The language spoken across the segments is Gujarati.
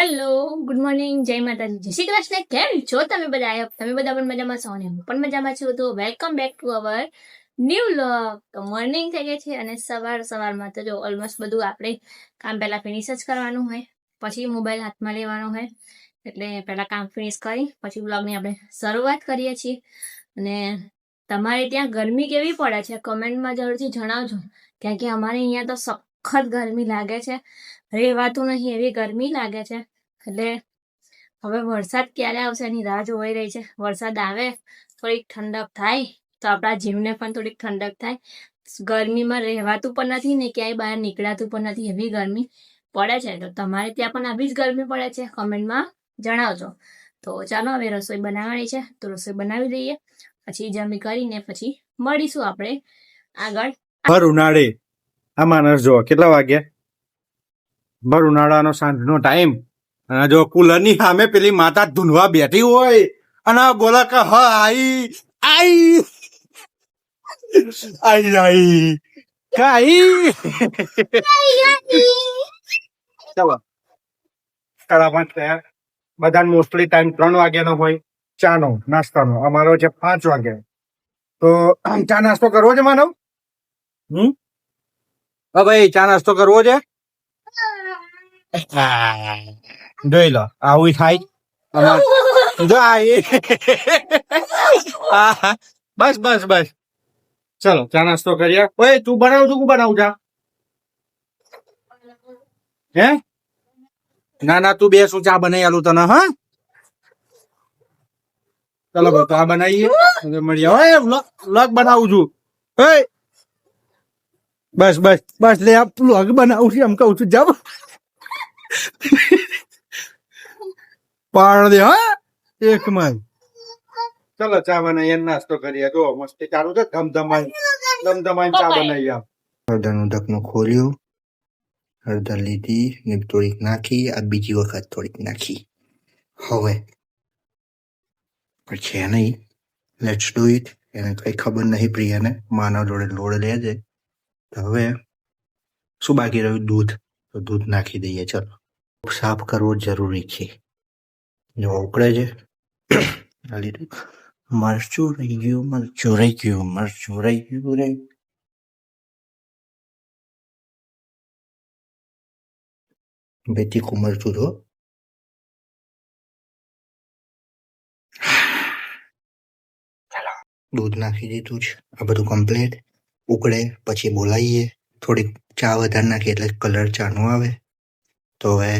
હેલો, ગુડ મોર્નિંગ, જય માતાજી, જય શ્રી કૃષ્ણ. કેમ છો તમે બધા? આઈ હોપ તમે બધા પણ મજામાં છો અને હું પણ મજામાં છું. તો welcome back to our new vlog. તો મોર્નિંગ થઈ ગઈ છે અને સવારમાં તો જો ઓલમોસ્ટ બધું આપણે કામ પહેલા ફિનિશ જ કરવાનું હોય, પછી મોબાઈલ હાથમાં લેવાનો હોય, એટલે પહેલા કામ ફિનિશ કરી પછી વ્લોગની આપણે શરૂઆત કરીએ છીએ. અને તમારે ત્યાં ગરમી કેવી પડે છે કમેન્ટમાં જરૂરથી જણાવજો, કારણ કે અમારે અહીંયા તો સખત ગરમી લાગે છે, રહેવાતું નહીં એવી ગરમી લાગે છે. એટલે હવે વરસાદ ક્યારે આવશે એની રાહ જોવાઈ રહી છે. વરસાદ આવે થોડીક ઠંડક થાય તો આપણા જીવને પણ થોડીક ઠંડક થાય. ગરમીમાં રહેવાતું પણ નથી ને ક્યાંય બહાર નીકળાતું પણ નથી, એવી ગરમી પડે છે. તો તમારે ત્યાં પણ આવી જ ગરમી પડે છે? કમેન્ટમાં જણાવજો. તો ચાલો હવે રસોઈ બનાવવાની છે તો રસોઈ બનાવી દઈએ, પછી જમી કરીને પછી મળીશું આપણે આગળ. ભર ઉનાળે આ માણસ જો કેટલા વાગ્યા, ભર ઉનાળાનો સાંજનો ટાઈમ, અને જો કુલરની સામે પેલી માતા ધૂનવા બેઠી હોય અને બોલા કે હા આઈ આઈ આઈ આઈ કાઈ ચાલો તળામાં તૈયાર. બધા મોસ્ટલી ટાઈમ 3 વાગ્યાનો હોય ચાનો નાસ્તાનો, અમારો છે 5 વાગે. તો ચા નાસ્તો કરવો છે માનવ? ભાઈ ચા નાસ્તો કરવો છે? જોઈ લો આવું થાય. બસ બસ બસ ચલો ચા નાસ્તો કરીએ. ઓય તું બનાવું છું, બનાવું ચા? હે ના ના તું બે શું ચા બનાવી આલું તને. હા ચલો ભાઈ ચા બનાવીએ મળીએ. વ્લોગ બનાવું છું. બસ બસ બસ લે આ વ્લોગ બનાવું છું એમ કઉ છું. જાવ પાડ દે. હા એક માં ચલો ચા બનાવીએ, નાસ્તો કરીએ. જો મસ્તી ચાલુ છે, ધમધમાઈ ચા બનાવી. આમ હળદર ઉદકનું ખોલ્યું, હળદર લીધી ને થોડીક નાખી, આ બીજી વખત થોડીક નાખી. હવે પછી એ નહીં, લેટ્સ ડુ ઇટ. એને કઈ ખબર નહીં પ્રિયાને, માનવ જોડે લોડ લે છે. હવે શું બાકી રહ્યું? દૂધ. તો દૂધ નાખી દઈએ. ચલો સાફ કરવો જરૂરી છે. જો ઉકળે છે. આ લીધું મરચું રહી ગયું, મરચું રહી ગયું, મરચું રહી ગયું રે. બે તીખું મરચું તો દૂધ નાખી દીધું છે. આ બધું કમ્પ્લીટ. ઉકળે પછી બોલાવીએ. થોડીક ચા વધારે નાખીએ એટલે કલર ચાનો આવે. તો હવે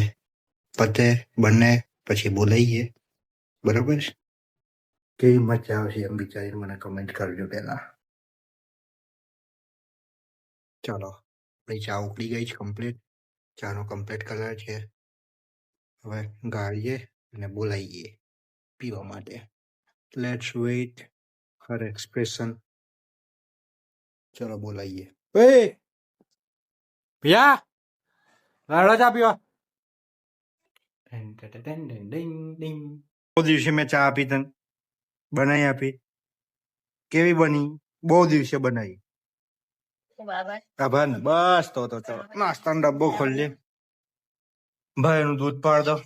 પતે બને પછી બોલાવીએ. બરાબર છે? કેવી મજા આવશે એમ વિચારીને મને કમેન્ટ કરજો પહેલા. ચાલો આપણી ચા ઉકળી ગઈ છે કમ્પ્લીટ. ચાનો કમ્પ્લીટ કલર છે. હવે ગાળીએ અને બોલાવીએ પીવા માટે. Let's wait her expression. ચલો બોલાવીએ. ભૈયા રાડો ચા પીવા. બહુ દિવસે મેં ચા આપી તને, બનાવી આપી. કેવી બની? બહુ દિવસે બનાવી. આભાર ને. બસ તો ચલો નાસ્તાનો ડબ્બો ખોલીએ. ભાઈ એનું દૂધ પાડ દો.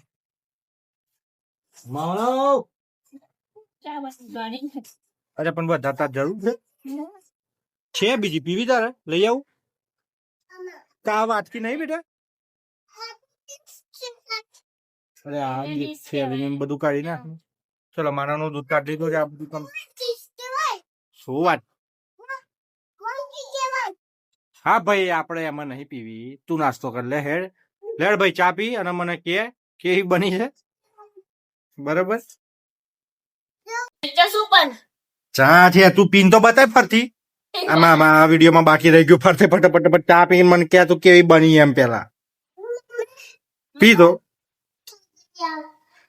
માનવ અરે પણ બધા તાર જરૂર છે બીજી પીવી? તારે લઈ આવું? કા વાટકી નહીં બેટા? અરે આ બધું કાઢી નાખ. ચલો મારાનું દૂધ કાઢી લીધું છે. આ બધું શું વાત? હા ભાઈ આપણે એમાં નહીં પીવી. તું નાસ્તો કર લે. હેડ લેડ ભાઈ ચા પી અને મને કે કેવી બની છે. બરોબર ચા છે. તું પીન તો બતાય ફરતી. આમાં આ વિડીયોમાં બાકી રહી ગયું. ફરતે ફટાફટ ચા પીને મને કે તું કેવી બની એમ. પેલા પી દો.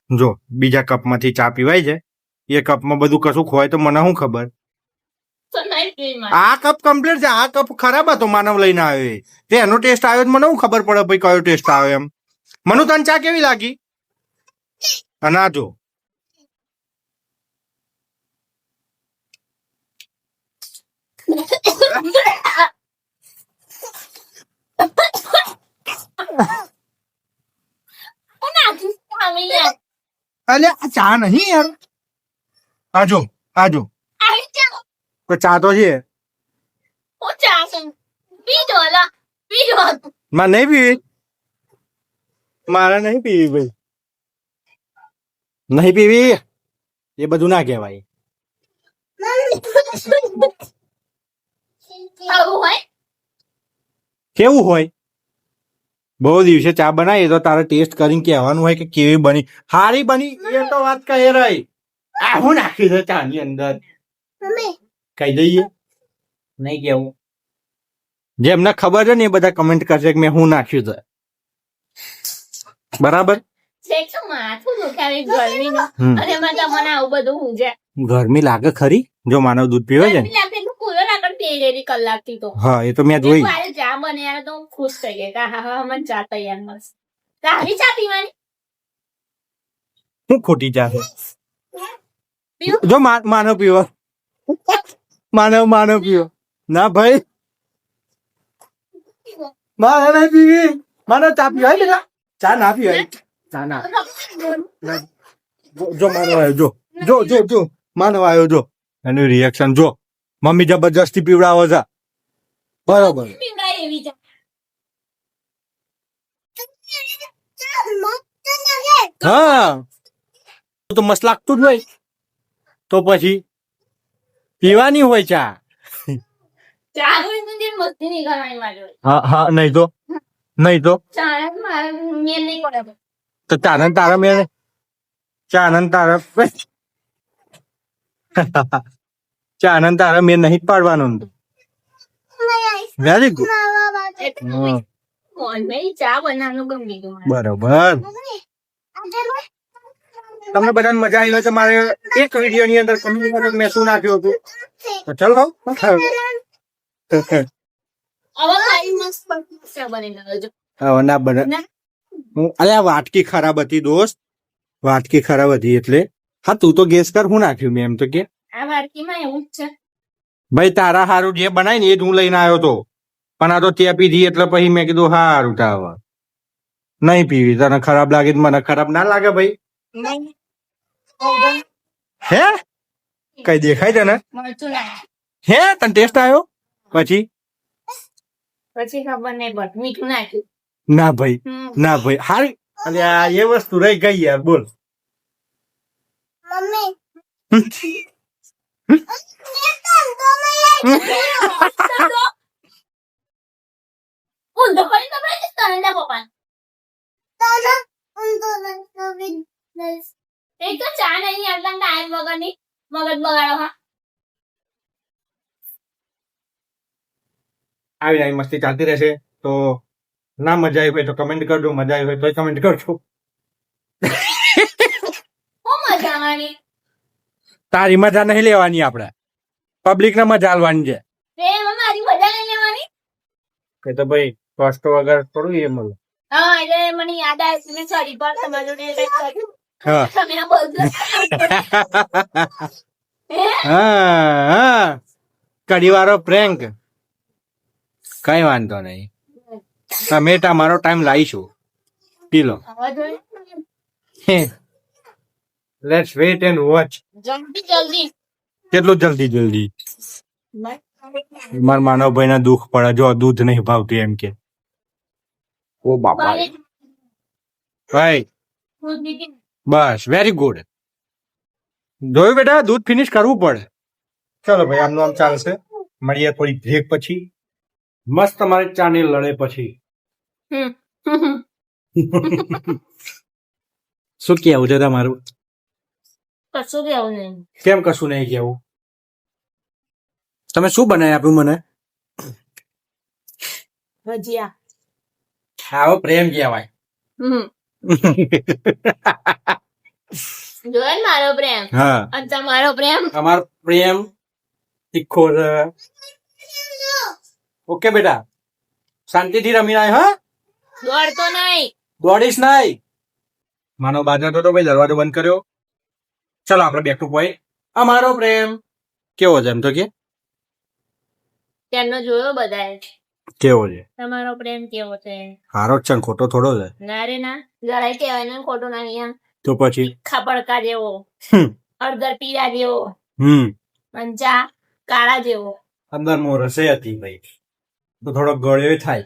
જો બીજા કપમાંથી ચા પીવાય છે. એ કપમાં બધું કશું ખોય તો મને શું ખબર? આ કપ કમ્પ્લીટ છે. આ કપ ખરાબ હતો, માનવ લઈને આવ્યો. તે એનો ટેસ્ટ આવ્યો મને શું ખબર પડે ભાઈ કયો ટેસ્ટ આવ્યો એમ. મનુ તને ચા કેવી લાગી? અને આ જો અલ્યા આ ચા નહીં યાર. આજો આજો આવી જાઓ. તો ચા તો છે. હું ચા છે. પીજો અલા. પીજો. મારે નહીં પીવી. મારે નહીં પીવી ભાઈ. નહીં પીવી એ બધું ના કહેવાય. આવું હોય. કેવું હોય? બહુ દિવસે ચા બનાવી તો તારે ટેસ્ટ કરીને કહેવાનું હોય કે કેવી બની. હારી બની એ તો વાત કહી રહી. આ હું નાખ્યું છે ચાની અંદર કહી દઈએ. નહીં કેવું. જેમને ખબર છે ને એ બધા કમેન્ટ કરશે કે મેં હું નાખ્યું છે. બરાબર. છેક તો માથું દુખાવે ગરમીનું. અને એમાં તમને આવું બધું ઊંઘે. ગરમી લાગે ખરી જો માનવ દૂધ પીવે છે ને. ગરમી લાગતી એટલું કૂલર આગળ બેરેલી કલાકથી તો. હા એ તો મેં જોઈ. મારે ચા બને યાર તો હું ખુશ થઈ ગઈ કે હા હા મને ચા તૈયાર મળશે. તારી ચા પીવાની. હું ખોટી ચા છે. પીવું? જો માનવ પીવો. માનવ પીવો. ના ભાઈ મારે નહીં પીવી. માનવ ચા પીવાય બેટા. ચા ના પીવાય. ચા ના. જો માનવ આવ્યો જો માનવ આવ્યો જો એનું રિએક્શન જો. મમ્મી જબરજસ્તી પીવડાવો છે. બરોબર. પીવડાય એવી ચા. હા તો મસ્ત લાગતું જ હોય તો પછી પીવાની હોય ચા. ચા જોઈને તો જે મસ્તી નહીં કરવાની મારી જોડે. હા નહીં તો ચા મારે મેલ નહીં પડે. તો ચાનંદ તારા મેં ચાનંદ તારા મેં નહીં જ પાડવાનું. Very good. ચા બનાવવાનું ગમી ગયું મને. બરોબર. તમને બધાને મજા આવી હોય તો મારે એક વિડીયો ની અંદર કમેન્ટ કરો કે મેં શું નાખ્યું હતું તો ચલો હવે ખાલી મસ્ત ચા બની નાખજો. હવે ના બને. અરે આ વાટકી ખરાબ હતી દોસ્ત. વાટકી ખરાબ હતી એટલે. હા તું તો ગેસ કર હું નાખ્યું મેં એમ તો કે. આ વાડકીમાં એવું જ છે. ભાઈ તારા હારું જે બનાય ને એ જ હું લઈને આવ્યો તો પણ આ તો ત્યાં પીધી એટલે પછી મેં કીધું હારું તાવ નહીં પીવી. તને ખરાબ લાગે તો મને ખરાબ ના લાગે ભાઈ. હે કઈ દેખાય તને? મરચું નાખ. હે તને ટેસ્ટ આવ્યો પછી? પછી ખબર નહીં બટ મીઠું નાખ્યું. ના ભાઈ ના ભાઈ હારી. અરે આ એ વસ્તુ રહી ગઈ યાર બોલ. ઊંધો કરી તો ભાઈ તને દે પપ્પા. એક તો ચા નહીં આવતા ટાઈમ વગરની મગજ બગાડો હા. આવી મસ્તી ચાલતી રહેશે તો ના મજા આવી હોય તો કમેન્ટ કરજો. મજા આવી હોય તો કમેન્ટ કરજો. હું મજા આવવાની. તારી મજા નહીં લેવાની આપણે પબ્લિક ને મજા આલવાની છે. એમાં મારી મજા નહીં લેવાની. કે તો ભાઈ કષ્ટ વગર થોડું એ મળે. હા એટલે મને યાદ આવ્યું મેં સોરી પર તમારી જોડે કંઈક કર્યું. હા તમે આ બધું હા કડીવાળો પ્રેન્ક. કઈ વાંધો નહીં. તમે તમારો ટાઈમ લાવીશું. પી લો. આવા જોઈએ. Let's weight and watch. જલ્દી કેટલું જલ્દી મારા માનવભાઈ ના દુઃખ પડે જો દૂધ નહીં ભાવતું એમ કે. ઓ બાપા ભાઈ બસ વેરી ગુડ. જોયું બેટા દૂધ ફિનિશ કરવું પડે. ચલો ભાઈ આમનું આમ ચાલશે. મળીએ થોડી બ્રેક પછી. મસ્ત તમારી ચાની લડે પછી. શું કેવું છે તમારું? કશું કેવું નહીં. કેમ કશું નહીં કેવું? તમે શું બનાવી આપ્યું મને? ભજીયા. આવો પ્રેમ કહેવાય. જોયે ને મારો પ્રેમ. હા અને તમારો પ્રેમ. અમારો પ્રેમ તીખો છે. ઓકે બેટા શાંતિથી રમી આય. હા દોડતો નહીં. દોડીશ નહીં. માનો બાજુ તો ભાઈ દરવાજો બંધ કર્યો. ચલો આપણે બેક ટુ પોઈન્ટ. અમારો પ્રેમ કેવો છે એમ તો કે તેમનો જોયો બધાએ. કેવો છે? તમારો પ્રેમ કેવો છે? હારો જ છે ને ખોટો થોડો છે. ના રે ના જરાય કહેવાય ને ખોટું ના અહીંયા તો પછી ખાપડકા જેવો, હમ અડધર પીળા જેવો, હમ પંચા કાળા જેવો. અંદર મોરસે હતી ભાઈ તો થોડો ગળ્યો થાય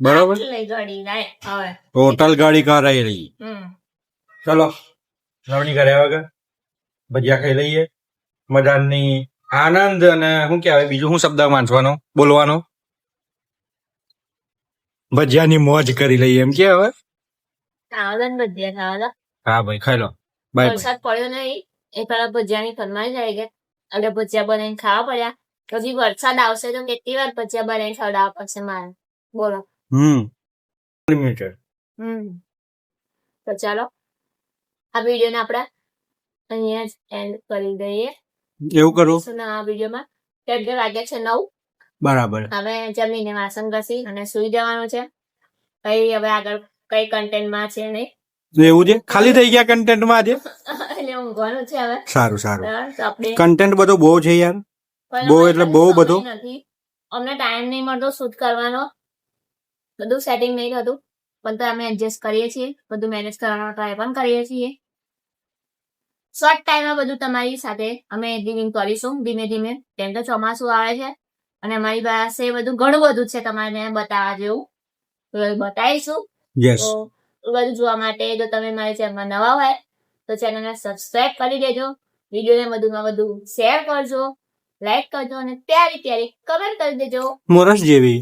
બરોબર આટલી ઘડી નાય હવે. ટોટલ ગાડી કરાઈ રહી હમ ચલો રવણી કર્યા વગર ભજીયા ખાઈ લઈએ મજાની આનંદ અને શું કહેવાય બીજું શું શબ્દ વાંચવાનો બોલવાનો ભજીયાની મોજ કરી લઈએ એમ કે હવે ખાવા દો ને ભજીયા ખાવા દો. હા ભાઈ ખાઈ લો બાય વરસાદ પડ્યો નહીં એ પેલા ભજીયાની ફરમાઈ જાય કે એટલે ભજીયા બનાવીને ખાવા પડ્યા. હજી વરસાદ આવશે તો કેટલી વાર ભજીયા બનાવીને ખવડાવવા પડશે મારે. બોલો. લિમિટેડ તો ચાલો આ વિડીયોને આપણે અહીંયા જ એન્ડ કરી દઈએ. એવું કરું શું ના આ વિડીયોમાં કેટલે વાગ્યા છે 9. બરાબર હવે જમીને વાસણ ઘસી અને સુઈ જવાનું છે. કઈ હવે આગળ કઈ કન્ટેન્ટમાં છે નહીં એવું છે ખાલી થઈ ગયા કન્ટેન્ટમાં આજે એટલે ઊંઘવાનું છે હવે. સારું સારું બરાબર? તો આપણે કન્ટેન્ટ બધો બહુ છે યાર પણ બહુ અમારે એટલે પાસે બહુ સમય બધું. નથી. અમને ટાઈમ નહીં મળતો શૂટ કરવાનો, બધું સેટિંગ નહીં થતું, પણ તો અમે એડજસ્ટ કરીએ છીએ, બધું મેનેજ કરવાનો ટ્રાય પણ કરીએ છીએ. શોર્ટ ટાઈમમાં બધું તમારી સાથે અમે એડિટિંગ કરીશું ધીમે ધીમે, કેમ કે ચોમાસું આવે છે અને અમારી પાસે બધું ઘણું બધું છે તમારે બતાવવા જેવું, તો એ બતાવીશું. યસ તો એ બધું જોવા માટે જો તમે મારી ચેનલમાં નવા હોય તો ચેનલને સબસ્ક્રાઇબ કરી દેજો, વિડીયોને વધુમાં વધુ શેર કરજો, લાઈક કરજો અને પ્યારી પ્યારી કમેન્ટ કરી દેજો. મોરસ જેવી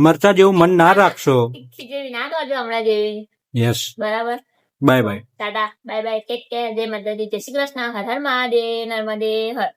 મરચા જેવું મન ના રાખશો. તીખી જેવી ના કરજો હમણાં જેવી. યસ બરાબર. Bye bye Tata bye bye take care. જય માતાજી, જય શ્રી કૃષ્ણ, હર હર મહાદેવ, નર્મદે હર.